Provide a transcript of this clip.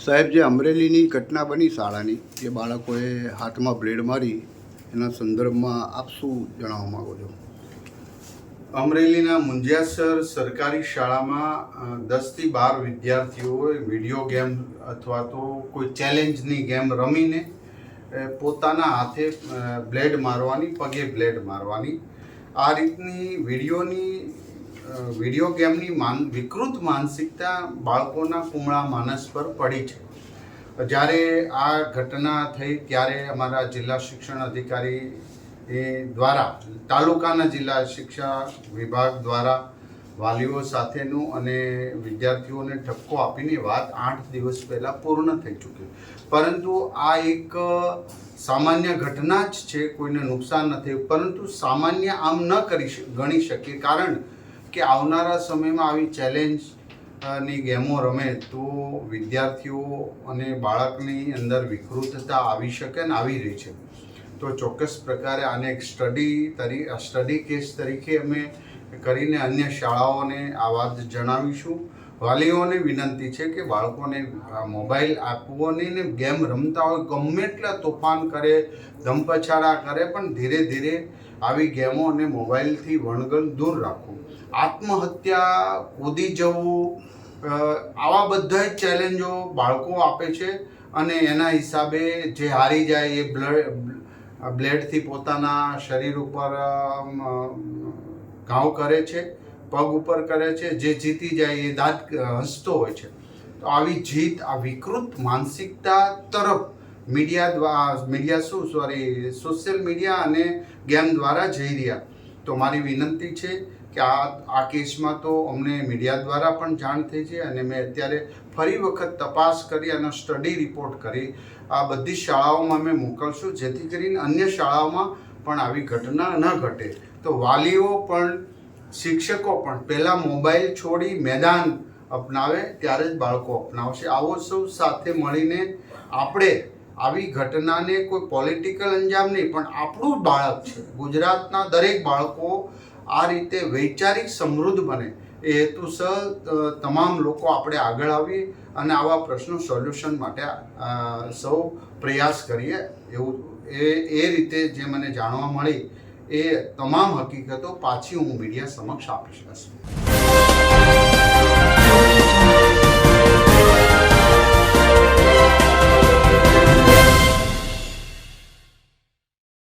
સાહેબ, જે અમરેલીની ઘટના બની શાળાની, જે બાળકોએ હાથમાં બ્લેડ મારી, એના સંદર્ભમાં આપ શું જણાવવા માગો છો? અમરેલીના મુંજિયાસર સરકારી શાળામાં 10 થી 12 વિદ્યાર્થીઓએ વિડીયો ગેમ અથવા તો કોઈ ચેલેન્જની ગેમ રમીને પોતાના હાથે બ્લેડ મારવાની, પગે બ્લેડ મારવાની, આ રીતની વિડીયો ગેમની વિકૃત માનસિકતા બાળકોના કુમળા માનસ પર પડી છે. જ્યારે આ ઘટના થઈ ત્યારે અમારા જિલ્લા શિક્ષણ અધિકારી દ્વારા, તાલુકાના જિલ્લા શિક્ષા વિભાગ દ્વારા વાલીઓ સાથેનું અને વિદ્યાર્થીઓને ઠપકો આપીને વાત 8 દિવસ પહેલાં પૂર્ણ થઈ ચૂકી. પરંતુ આ એક સામાન્ય ઘટના જ છે, કોઈને નુકસાન નથી, પરંતુ સામાન્ય આમ ન ગણી શકીએ, કારણ કે આવનારા સમયમાં આવી ચેલેન્જ ની ગેમો રમે તો વિદ્યાર્થીઓ અને બાળકની અંદર વિકૃતતા આવી શકે અને આવી રહી છે. તો ચોક્કસ પ્રકારે આને એક સ્ટડી કેસ તરીકે અમે કરીને અન્ય શાળાઓને આ વાત જણાવીશું. વાલીઓને વિનંતી છે કે બાળકોને મોબાઈલ આપવો નહીં ને ગેમ રમતા હોય ગમે એટલા તોફાન કરે, ધમપછાડા કરે, પણ ધીરે ધીરે આવી ગેમો અને મોબાઈલથી વણગલ દૂર રાખવું. આત્મહત્યા, કૂદી જવું, આવા બધા જ ચેલેન્જો બાળકો આપે છે અને એના હિસાબે જે હારી જાય એ બ્લેડથી પોતાના શરીર ઉપર ઘાવ કરે છે, પગ ઉપર કરે છે, જે જીતી જાય એ દાંત હસતો હોય છે. તો આવી જીત, આ વિકૃત માનસિકતા તરફ સોશિયલ મીડિયા અને ગેમ દ્વારા જઈ રહ્યા. તો મારી વિનંતી છે કે આ કેસમાં તો અમને મીડિયા દ્વારા પણ જાણ થઈ છે અને મેં અત્યારે ફરી વખત તપાસ કરી અને સ્ટડી રિપોર્ટ કરી આ બધી શાળાઓમાં અમે મોકલશું, જેથી કરીને અન્ય શાળાઓમાં પણ આવી ઘટના ન ઘટે. તો વાલીઓ પણ, શિક્ષકો પણ પહેલાં મોબાઈલ છોડી મેદાન અપનાવે, ત્યારે જ બાળકો અપનાવશે. આવો સૌ સાથે મળીને આપણે આવી ઘટનાને કોઈ પોલિટિકલ અંજામ નહીં, પણ આપણું બાળક છે, ગુજરાતના દરેક બાળકો આ રીતે વૈચારિક સમૃદ્ધ બને એ હેતુસર તમામ લોકો આપણે આગળ આવીએ અને આવા પ્રશ્નો સોલ્યુશન માટે સૌ પ્રયાસ કરીએ. એવું એ રીતે જે મને જાણવા મળી એ તમામ હકીકતો પાછી હું મીડિયા સમક્ષ આપીશ.